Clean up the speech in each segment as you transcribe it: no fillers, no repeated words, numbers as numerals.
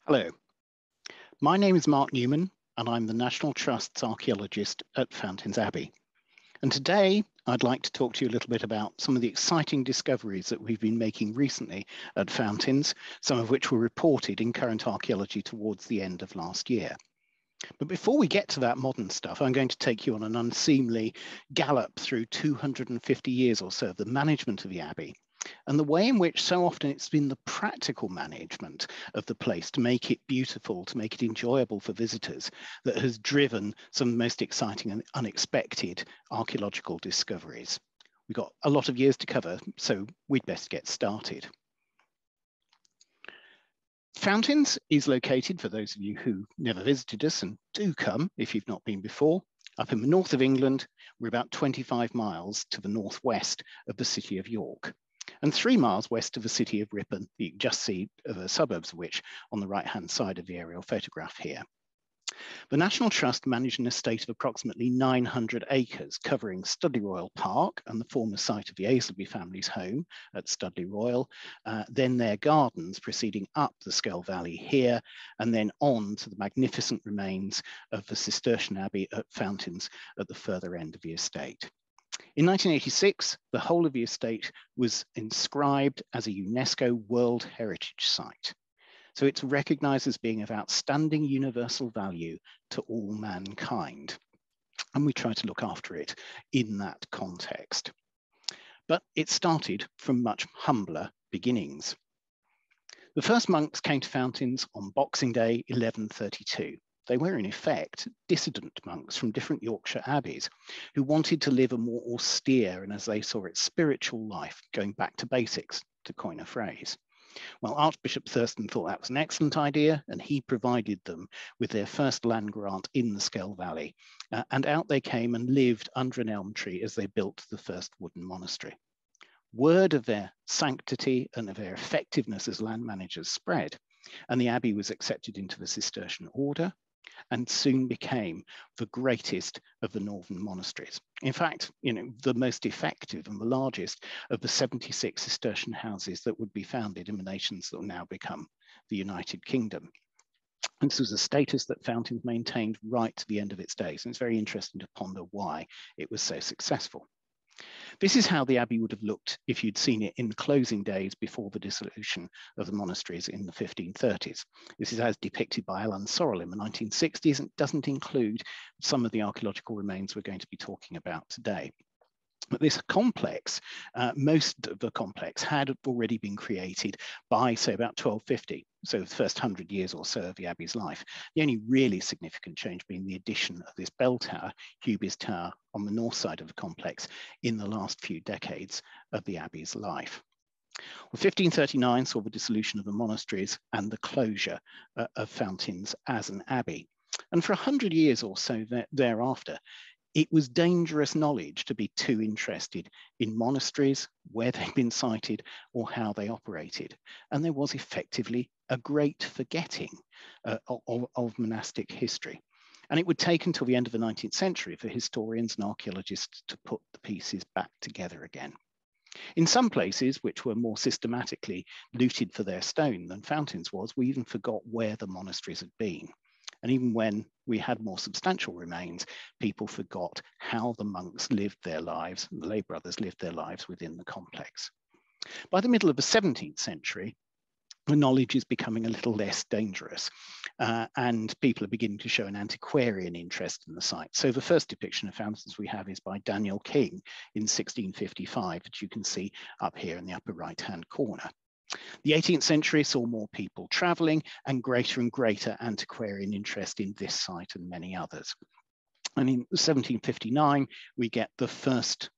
Hello, my name is Mark Newman and I'm the National Trust's archaeologist at Fountains Abbey. And today I'd like to talk to you a little bit about some of the exciting discoveries that we've been making recently at Fountains, some of which were reported in current archaeology towards the end of last year. But before we get to that modern stuff, I'm going to take you on an unseemly gallop through 250 years or so of the management of the Abbey, and the way in which so often it's been the practical management of the place to make it beautiful, to make it enjoyable for visitors, that has driven some of the most exciting and unexpected archaeological discoveries. We've got a lot of years to cover, so we'd best get started. Fountains is located, for those of you who never visited us, and do come if you've not been before, up in the north of England. We're about 25 miles to the northwest of the city of York, and 3 miles west of the city of Ripon. You can just see the suburbs of which on the right-hand side of the aerial photograph here. The National Trust managed an estate of approximately 900 acres, covering Studley Royal Park and the former site of the Ayslaby family's home at Studley Royal, then their gardens proceeding up the Skull Valley here, and then on to the magnificent remains of the Cistercian Abbey at Fountains at the further end of the estate. In 1986, the whole of the estate was inscribed as a UNESCO World Heritage Site. So it's recognized as being of outstanding universal value to all mankind. And we try to look after it in that context. But it started from much humbler beginnings. The first monks came to Fountains on Boxing Day, 1132. They were in effect dissident monks from different Yorkshire abbeys who wanted to live a more austere and, as they saw it, spiritual life, going back to basics, to coin a phrase. Well, Archbishop Thurston thought that was an excellent idea, and he provided them with their first land grant in the Skull Valley. And out they came and lived under an elm tree as they built the first wooden monastery. Word of their sanctity and of their effectiveness as land managers spread, and the abbey was accepted into the Cistercian order and soon became the greatest of the northern monasteries. In fact, the most effective and the largest of the 76 Cistercian houses that would be founded in the nations that will now become the United Kingdom. And this was a status that Fountains maintained right to the end of its days. And it's very interesting to ponder why it was so successful. This is how the abbey would have looked if you'd seen it in the closing days before the dissolution of the monasteries in the 1530s. This is as depicted by Alan Sorrell in the 1960s and doesn't include some of the archaeological remains we're going to be talking about today. But this complex, most of the complex had already been created by, say, about 1250, so the first 100 years or so of the abbey's life. The only really significant change being the addition of this bell tower, Hubis Tower, on the north side of the complex in the last few decades of the abbey's life. Well, 1539 saw the dissolution of the monasteries and the closure of Fountains as an abbey. And for 100 years or so thereafter, it was dangerous knowledge to be too interested in monasteries, where they'd been sited, or how they operated. And there was effectively a great forgetting of monastic history. And it would take until the end of the 19th century for historians and archaeologists to put the pieces back together again. In some places, which were more systematically looted for their stone than Fountains was, we even forgot where the monasteries had been. And even when we had more substantial remains, people forgot how the monks lived their lives, the lay brothers lived their lives within the complex. By the middle of the 17th century, the knowledge is becoming a little less dangerous, and people are beginning to show an antiquarian interest in the site. So the first depiction of Fountains we have is by Daniel King in 1655, which you can see up here in the upper right-hand corner. The 18th century saw more people traveling and greater antiquarian interest in this site and many others. And in 1759, we get the first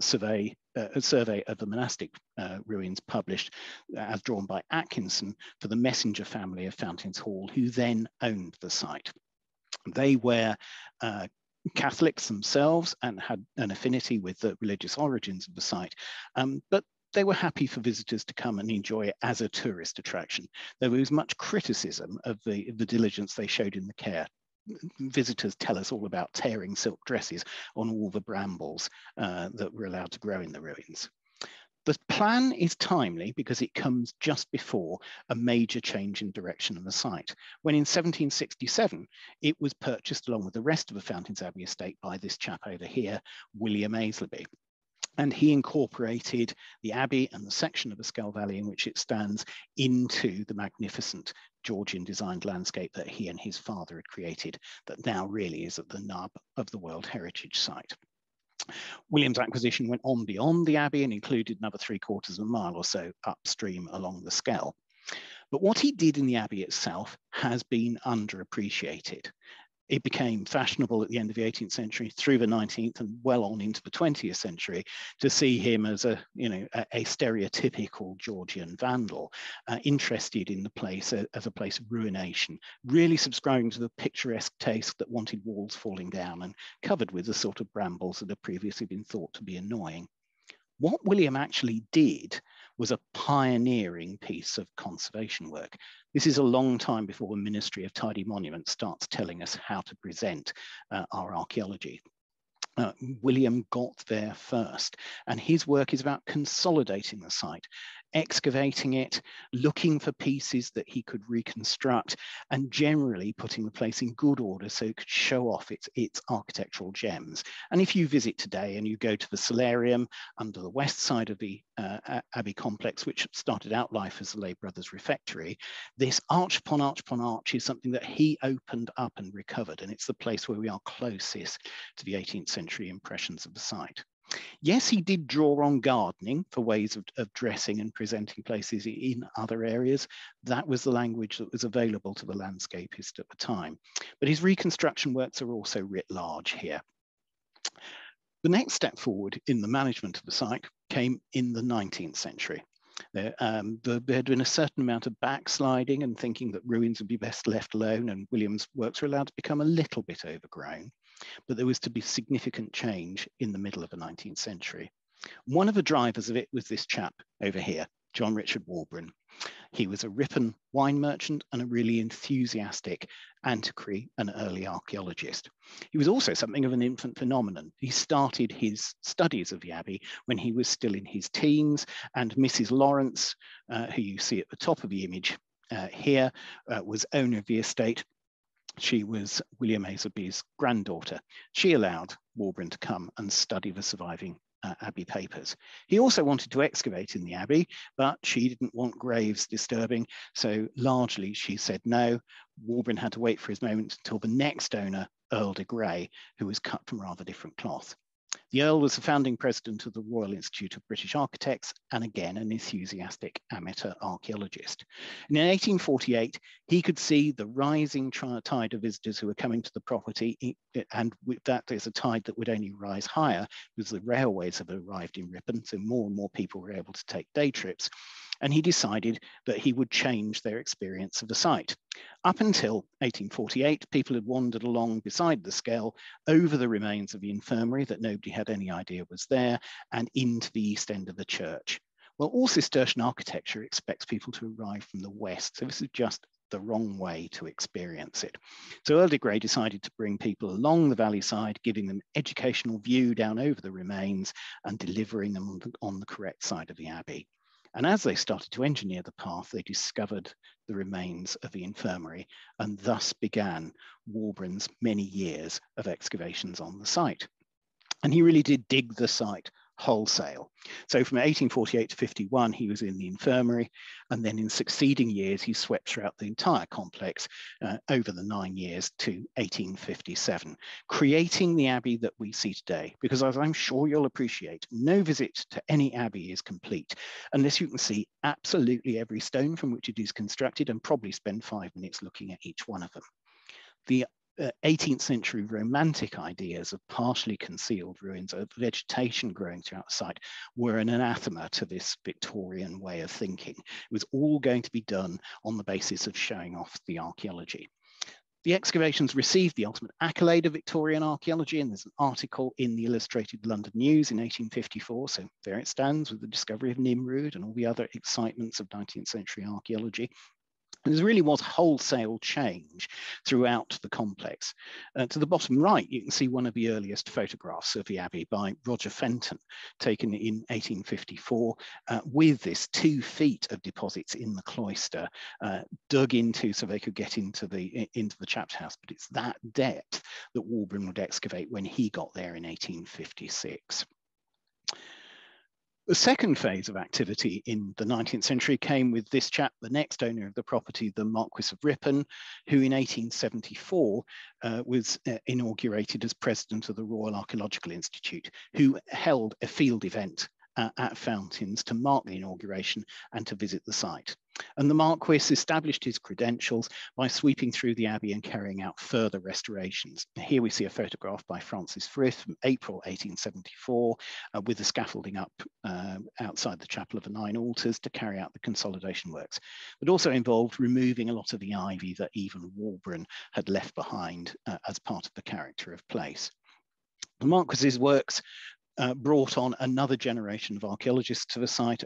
survey of the monastic ruins published as drawn by Atkinson for the Messenger family of Fountains Hall, who then owned the site. They were Catholics themselves and had an affinity with the religious origins of the site, but they were happy for visitors to come and enjoy it as a tourist attraction. There was much criticism of the diligence they showed in the care. Visitors tell us all about tearing silk dresses on all the brambles that were allowed to grow in the ruins. The plan is timely because it comes just before a major change in direction of the site, when in 1767 it was purchased along with the rest of the Fountains Abbey estate by this chap over here, William Ayslaby. And he incorporated the abbey and the section of the Skell Valley in which it stands into the magnificent Georgian designed landscape that he and his father had created, that now really is at the nub of the World Heritage Site. William's acquisition went on beyond the abbey and included another 3/4 of a mile or so upstream along the Skell. But what he did in the abbey itself has been underappreciated. It became fashionable at the end of the 18th century, through the 19th, and well on into the 20th century, to see him as a stereotypical Georgian vandal, interested in the place as a place of ruination, really subscribing to the picturesque taste that wanted walls falling down and covered with the sort of brambles that had previously been thought to be annoying. What William actually did was a pioneering piece of conservation work. This is a long time before the Ministry of Tidy Monuments starts telling us how to present our archaeology. William got there first, and his work is about consolidating the site, excavating it, looking for pieces that he could reconstruct, and generally putting the place in good order so it could show off its architectural gems. And if you visit today and you go to the solarium under the west side of the Abbey complex, which started out life as the Lay Brothers Refectory, this arch upon arch upon arch is something that he opened up and recovered, and it's the place where we are closest to the 18th century impressions of the site. Yes, he did draw on gardening for ways of dressing and presenting places in other areas. That was the language that was available to the landscapist at the time. But his reconstruction works are also writ large here. The next step forward in the management of the site came in the 19th century. There had been a certain amount of backsliding and thinking that ruins would be best left alone, and William's works were allowed to become a little bit overgrown. But there was to be significant change in the middle of the 19th century. One of the drivers of it was this chap over here, John Richard Warburton. He was a Ripon wine merchant and a really enthusiastic antiquary and early archaeologist. He was also something of an infant phenomenon. He started his studies of the Abbey when he was still in his teens, and Mrs. Lawrence, who you see at the top of the image here, was owner of the estate. She was William Ayslaby's granddaughter. She allowed Warburton to come and study the surviving Abbey papers. He also wanted to excavate in the Abbey, but she didn't want graves disturbing, so largely she said no. Warburton had to wait for his moment until the next owner, Earl de Grey, who was cut from rather different cloth. The Earl was the founding president of the Royal Institute of British Architects, and again, an enthusiastic amateur archaeologist. And in 1848, he could see the rising tide of visitors who were coming to the property, and with that, there's a tide that would only rise higher because the railways have arrived in Ripon, so more and more people were able to take day trips. And he decided that he would change their experience of the site. Up until 1848, people had wandered along beside the Skell over the remains of the infirmary that nobody had any idea was there, and into the east end of the church. Well, all Cistercian architecture expects people to arrive from the west, so this is just the wrong way to experience it. So Earl de Grey decided to bring people along the valley side, giving them educational view down over the remains and delivering them on the correct side of the Abbey. And as they started to engineer the path, they discovered the remains of the infirmary, and thus began Warburton's many years of excavations on the site. And he really did dig the site wholesale. So from 1848 to 51, he was in the infirmary, and then in succeeding years, he swept throughout the entire complex over the 9 years to 1857, creating the abbey that we see today. Because as I'm sure you'll appreciate, no visit to any abbey is complete unless you can see absolutely every stone from which it is constructed and probably spend 5 minutes looking at each one of them. The 18th century romantic ideas of partially concealed ruins, of vegetation growing throughout the site, were an anathema to this Victorian way of thinking. It was all going to be done on the basis of showing off the archaeology. The excavations received the ultimate accolade of Victorian archaeology, and there's an article in the Illustrated London News in 1854, so there it stands with the discovery of Nimrud and all the other excitements of 19th century archaeology. There really was wholesale change throughout the complex. To the bottom right, you can see one of the earliest photographs of the Abbey by Roger Fenton, taken in 1854, with this 2 feet of deposits in the cloister, dug into so they could get into the chapter house. But it's that depth that Warburton would excavate when he got there in 1856. The second phase of activity in the 19th century came with this chap, the next owner of the property, the Marquis of Ripon, who in 1874 was inaugurated as president of the Royal Archaeological Institute, who held a field event at Fountains to mark the inauguration and to visit the site. And the Marquis established his credentials by sweeping through the Abbey and carrying out further restorations. Here we see a photograph by Francis Frith from April 1874 with the scaffolding up outside the Chapel of the Nine Altars to carry out the consolidation works. But also involved removing a lot of the ivy that even Warburton had left behind as part of the character of place. The Marquis's works brought on another generation of archaeologists to the site,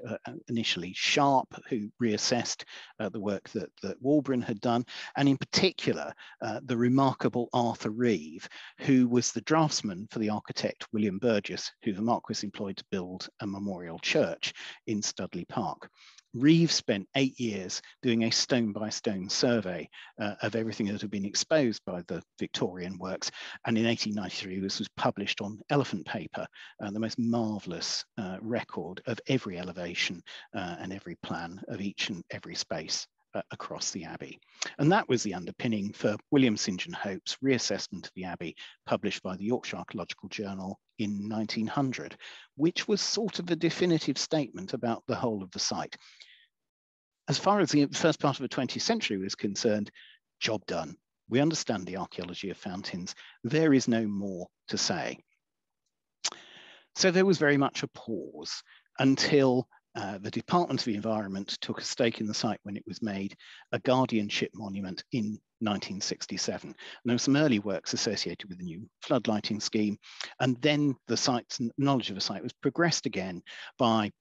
initially Sharp, who reassessed the work that Warburton had done, and in particular, the remarkable Arthur Reeve, who was the draftsman for the architect William Burgess, who the Marquis employed to build a memorial church in Studley Park. Reeve spent 8 years doing a stone-by-stone survey of everything that had been exposed by the Victorian works, and in 1893 this was published on elephant paper, the most marvellous record of every elevation and every plan of each and every space across the Abbey. And that was the underpinning for William St. John Hope's reassessment of the Abbey, published by the Yorkshire Archaeological Journal in 1900, which was sort of a definitive statement about the whole of the site. As far as the first part of the 20th century was concerned, job done. We understand the archaeology of Fountains. There is no more to say. So there was very much a pause until the Department of the Environment took a stake in the site when it was made a guardianship monument in 1967. And there were some early works associated with the new floodlighting scheme. And then the site's knowledge of the site was progressed again by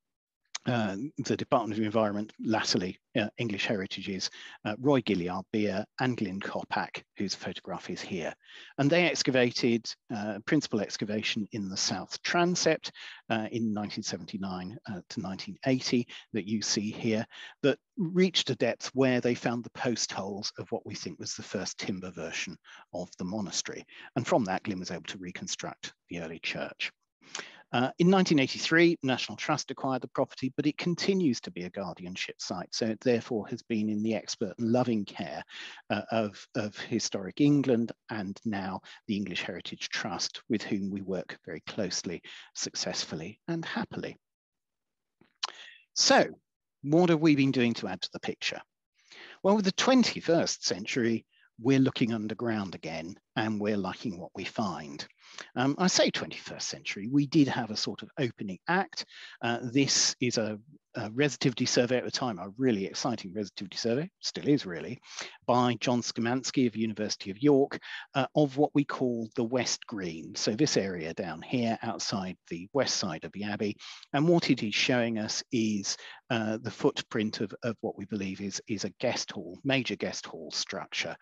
the Department of Environment, latterly English Heritage's Roy Gilliard-Beer and Glyn Kopak, whose photograph is here. And they excavated principal excavation in the South Transept in 1979 to 1980 that you see here, that reached a depth where they found the post holes of what we think was the first timber version of the monastery. And from that, Glyn was able to reconstruct the early church. In 1983, National Trust acquired the property, but it continues to be a guardianship site. So it therefore has been in the expert and loving care of Historic England and now the English Heritage Trust, with whom we work very closely, successfully and happily. So what have we been doing to add to the picture? Well, with the 21st century, we're looking underground again, and we're liking what we find. I say 21st century, we did have a sort of opening act. This is a Relativity Survey at the time, a really exciting Relativity Survey, still is really, by John Szymanski of the University of York, of what we call the West Green. So this area down here outside the west side of the Abbey. And what it is showing us is the footprint of what we believe is a guest hall, major guest hall structure,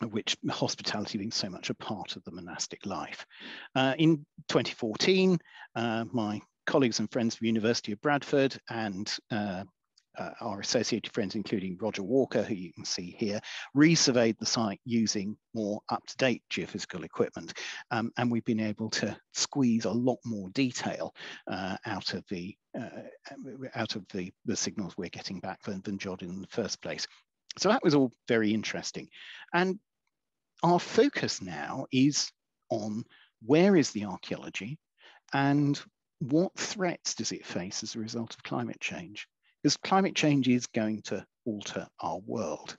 which hospitality being so much a part of the monastic life. In 2014, my colleagues and friends from the University of Bradford and our associated friends, including Roger Walker, who you can see here, resurveyed the site using more up-to-date geophysical equipment. And we've been able to squeeze a lot more detail out of the signals we're getting back than jotted in the first place. So that was all very interesting. And our focus now is on where is the archaeology and what threats does it face as a result of climate change? Because climate change is going to alter our world.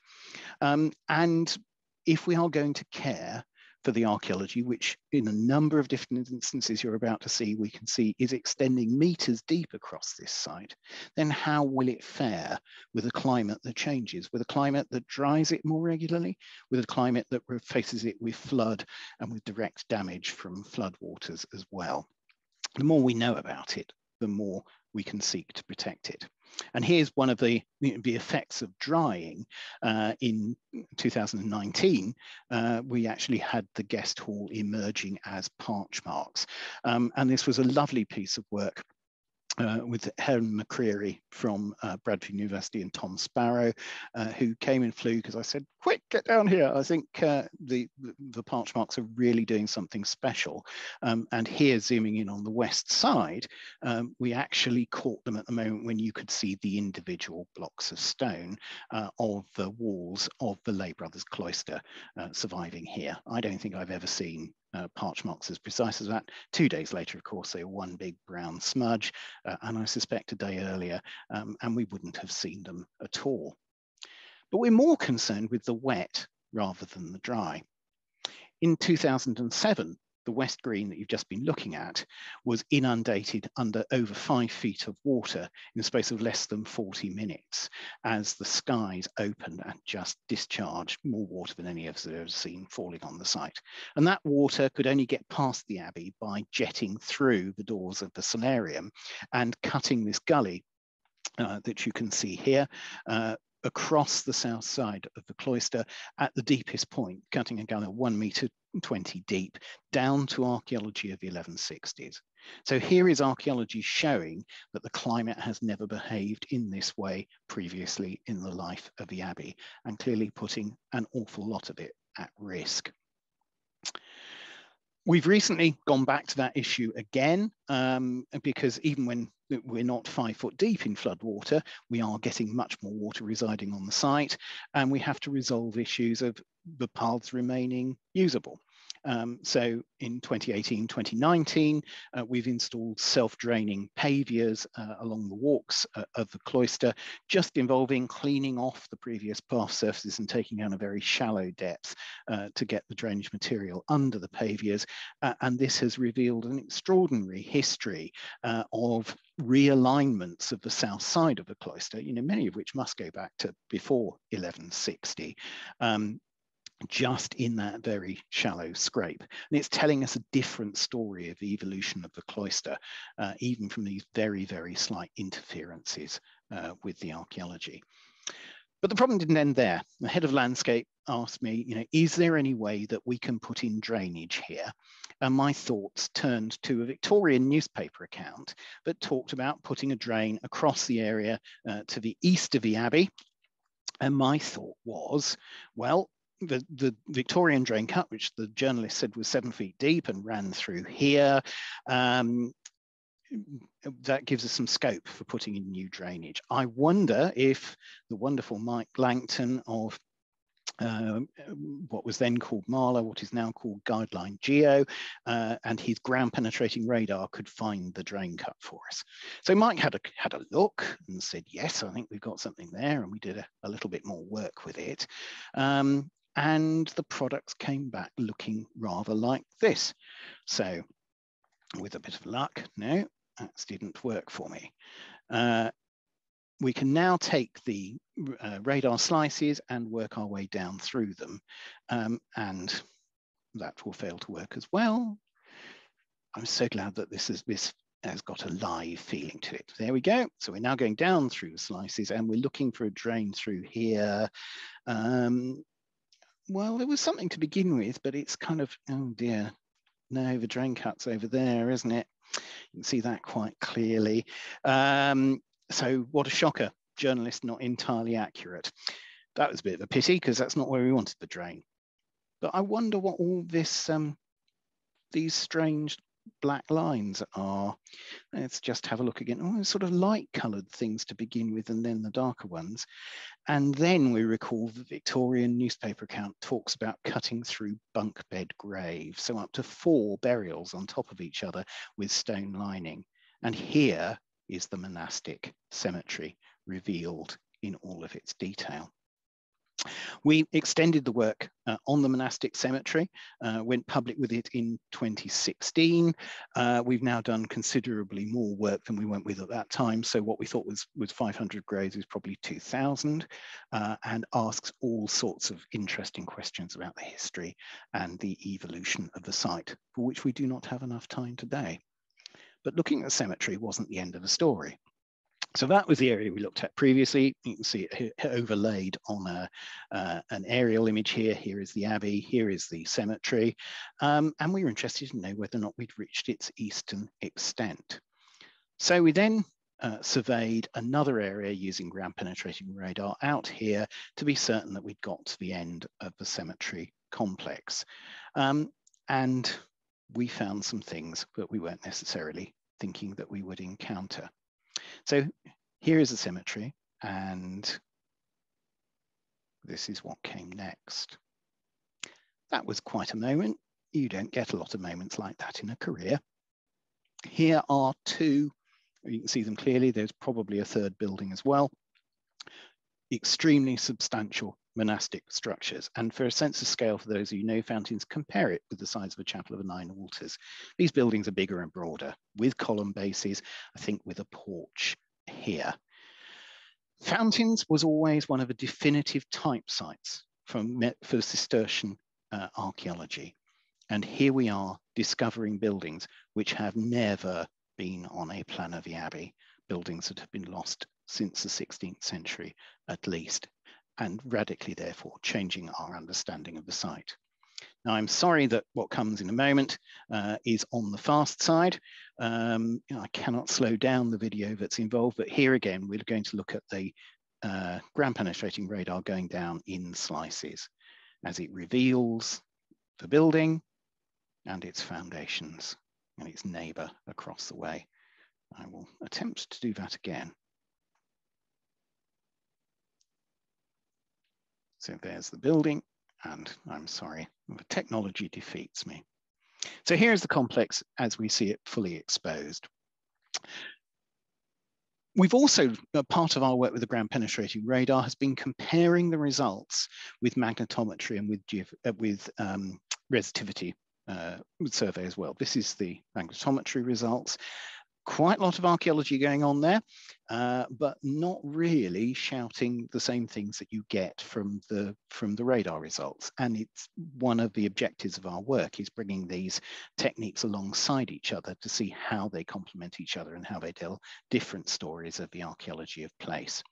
And if we are going to care for the archaeology, which in a number of different instances you're about to see, we can see is extending meters deep across this site, then how will it fare with a climate that changes, with a climate that dries it more regularly, with a climate that faces it with flood and with direct damage from floodwaters as well? The more we know about it, the more we can seek to protect it. And here's one of the effects of drying. In 2019, we actually had the guest hall emerging as parch marks. And this was a lovely piece of work with Helen McCreary from Bradford University and Tom Sparrow, who came and flew because I said, quick, get down here. I think the parch marks are really doing something special. And here, zooming in on the west side, we actually caught them at the moment when you could see the individual blocks of stone of the walls of the Lay Brothers cloister surviving here. I don't think I've ever seen parch marks as precise as that. 2 days later, of course, they were one big brown smudge, and I suspect a day earlier, and we wouldn't have seen them at all. But we're more concerned with the wet rather than the dry. In 2007, the West Green that you've just been looking at was inundated under over 5 feet of water in the space of less than 40 minutes as the skies opened and just discharged more water than any of us had ever seen falling on the site. And that water could only get past the abbey by jetting through the doors of the solarium and cutting this gully that you can see here across the south side of the cloister at the deepest point, cutting a gully 1 meter 20 deep down to archaeology of the 1160s. So here is archaeology showing that the climate has never behaved in this way previously in the life of the abbey, and clearly putting an awful lot of it at risk. We've recently gone back to that issue again, because even when we're not 5 foot deep in floodwater, we are getting much more water residing on the site, and we have to resolve issues of the paths remaining usable. So in 2018, 2019, we've installed self-draining paviers along the walks of the cloister, just involving cleaning off the previous path surfaces and taking down a very shallow depth to get the drainage material under the paviers. And this has revealed an extraordinary history of realignments of the south side of the cloister, many of which must go back to before 1160. Just in that very shallow scrape. And it's telling us a different story of the evolution of the cloister, even from these very, very slight interferences with the archaeology. But the problem didn't end there. The head of landscape asked me, is there any way that we can put in drainage here? And my thoughts turned to a Victorian newspaper account that talked about putting a drain across the area to the east of the abbey. And my thought was, well, the Victorian drain cut, which the journalist said was 7 feet deep and ran through here, that gives us some scope for putting in new drainage. I wonder if the wonderful Mike Langton of what was then called Marla, what is now called Guideline Geo, and his ground penetrating radar could find the drain cut for us. So Mike had a look and said, yes, I think we've got something there, and we did a little bit more work with it. And the products came back looking rather like this. So with a bit of luck, no, that didn't work for me. We can now take the radar slices and work our way down through them. And that will fail to work as well. I'm so glad that this has got a live feeling to it. There we go. So we're now going down through the slices and we're looking for a drain through here. Well, there was something to begin with, but it's kind of, oh dear, no, the drain cut's over there, isn't it? You can see that quite clearly. So what a shocker, journalist not entirely accurate. That was a bit of a pity because that's not where we wanted the drain. But I wonder what all this, these strange black lines are. Let's just have a look again. Oh, sort of light coloured things to begin with and then the darker ones. And then we recall the Victorian newspaper account talks about cutting through bunk bed graves. So up to 4 burials on top of each other with stone lining. And here is the monastic cemetery revealed in all of its detail. We extended the work on the monastic cemetery, went public with it in 2016. We've now done considerably more work than we went with at that time. So what we thought was 500 graves is probably 2,000, and asks all sorts of interesting questions about the history and the evolution of the site, for which we do not have enough time today. But looking at the cemetery wasn't the end of the story. So that was the area we looked at previously. You can see it overlaid on an aerial image here. Here is the abbey, here is the cemetery. And we were interested to know whether or not we'd reached its eastern extent. So we then surveyed another area using ground penetrating radar out here to be certain that we'd got to the end of the cemetery complex. And we found some things that we weren't necessarily thinking that we would encounter. So here is the cemetery, and this is what came next. That was quite a moment. You don't get a lot of moments like that in a career. Here are two, you can see them clearly. There's probably a third building as well. Extremely substantial monastic structures. And for a sense of scale, for those of you who know fountains, compare it with the size of a chapel of the Nine Altars. These buildings are bigger and broader, with column bases, I think with a porch here. Fountains was always one of the definitive type sites for Cistercian archaeology. And here we are discovering buildings which have never been on a plan of the abbey, buildings that have been lost since the 16th century at least, and radically therefore changing our understanding of the site. Now, I'm sorry that what comes in a moment is on the fast side. I cannot slow down the video that's involved, but here again, we're going to look at the ground penetrating radar going down in slices as it reveals the building and its foundations and its neighbor across the way. I will attempt to do that again. So there's the building, and I'm sorry, the technology defeats me. So here's the complex as we see it fully exposed. We've also, part of our work with the ground penetrating radar has been comparing the results with magnetometry and with resistivity survey as well. This is the magnetometry results. Quite a lot of archaeology going on there, but not really shouting the same things that you get from the radar results. And it's one of the objectives of our work is bringing these techniques alongside each other to see how they complement each other and how they tell different stories of the archaeology of place.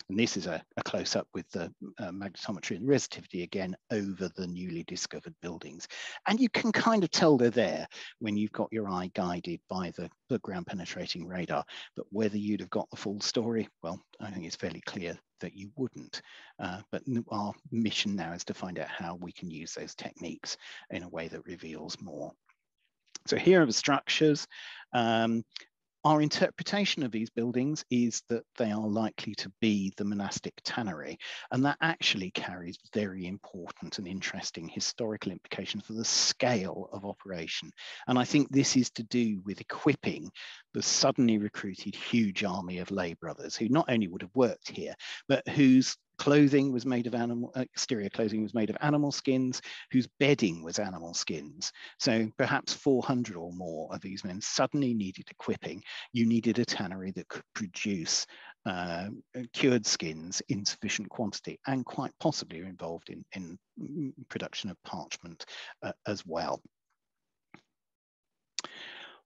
And this is a close-up with the magnetometry and resistivity again over the newly discovered buildings. And you can kind of tell they're there when you've got your eye guided by the ground penetrating radar. But whether you'd have got the full story, well, I think it's fairly clear that you wouldn't. But our mission now is to find out how we can use those techniques in a way that reveals more. So here are the structures. Our interpretation of these buildings is that they are likely to be the monastic tannery, and that actually carries very important and interesting historical implications for the scale of operation. And I think this is to do with equipping the suddenly recruited huge army of lay brothers who not only would have worked here, but whose clothing was made of exterior clothing was made of animal skins, whose bedding was animal skins. So perhaps 400 or more of these men suddenly needed equipping. You needed a tannery that could produce cured skins in sufficient quantity and quite possibly are involved in production of parchment as well.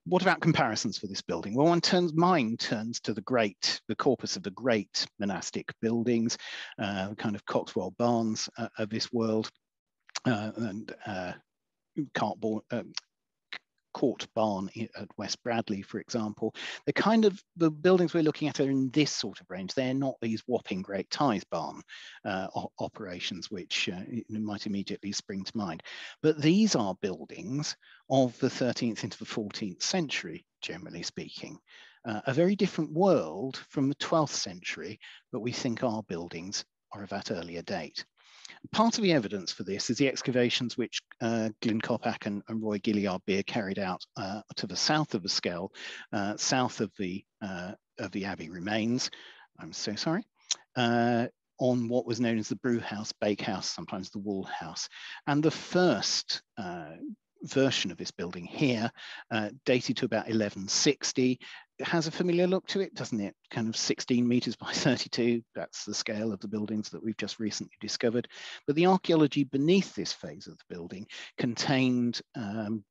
What about comparisons for this building? Well, mind turns to the corpus of the great monastic buildings, kind of Cotswold barns of this world, and Court Barn at West Bradley, for example. The kind of the buildings we're looking at are in this sort of range. They're not these whopping great ties barn operations, which might immediately spring to mind. But these are buildings of the 13th into the 14th century, generally speaking. A very different world from the 12th century, but we think our buildings are of that earlier date. Part of the evidence for this is the excavations which Glyn Kopak and Roy Gilliard Beer carried out to the south of the Skell, south of the Abbey remains. I'm so sorry. On what was known as the brew house, bake house, sometimes the wool house. And the first version of this building here, dated to about 1160. It has a familiar look to it, doesn't it? Kind of 16 meters by 32. That's the scale of the buildings that we've just recently discovered. But the archaeology beneath this phase of the building contained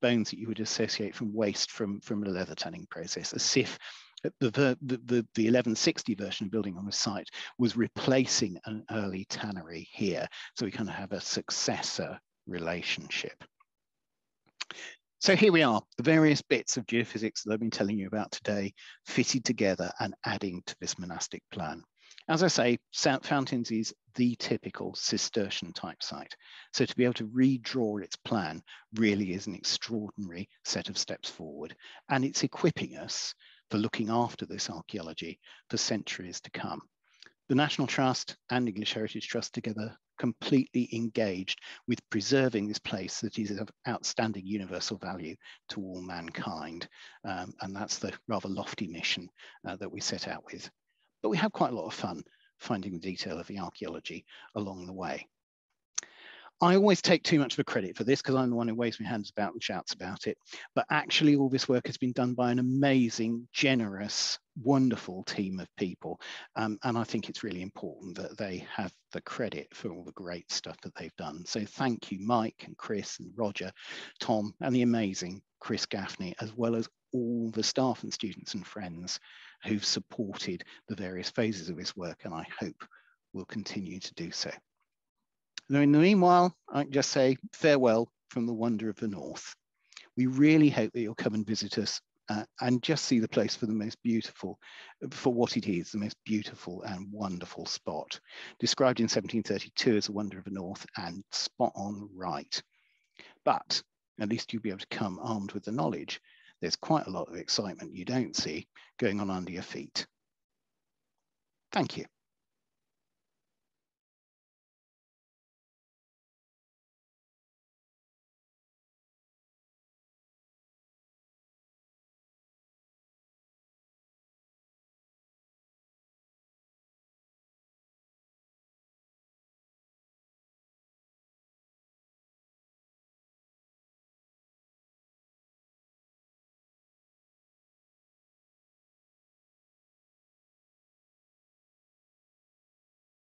bones that you would associate from waste from a leather tanning process, as if The 1160 version of building on the site was replacing an early tannery here. So we kind of have a successor relationship. So here we are, the various bits of geophysics that I've been telling you about today, fitted together and adding to this monastic plan. As I say, Fountains is the typical Cistercian type site. So to be able to redraw its plan really is an extraordinary set of steps forward. And it's equipping us for looking after this archaeology for centuries to come. The National Trust and English Heritage Trust together completely engaged with preserving this place that is of outstanding universal value to all mankind. And that's the rather lofty mission that we set out with. But we had quite a lot of fun finding the detail of the archaeology along the way. I always take too much of the credit for this because I'm the one who waves my hands about and shouts about it. But actually, all this work has been done by an amazing, generous, wonderful team of people. And I think it's really important that they have the credit for all the great stuff that they've done. So thank you, Mike and Chris and Roger, Tom, and the amazing Chris Gaffney, as well as all the staff and students and friends who've supported the various phases of this work, and I hope will continue to do so. Now, in the meanwhile, I can just say farewell from the wonder of the North. We really hope that you'll come and visit us and just see the place for the most beautiful, for what it is, the most beautiful and wonderful spot, described in 1732 as a wonder of the North and spot on right. But at least you'll be able to come armed with the knowledge. There's quite a lot of excitement you don't see going on under your feet. Thank you.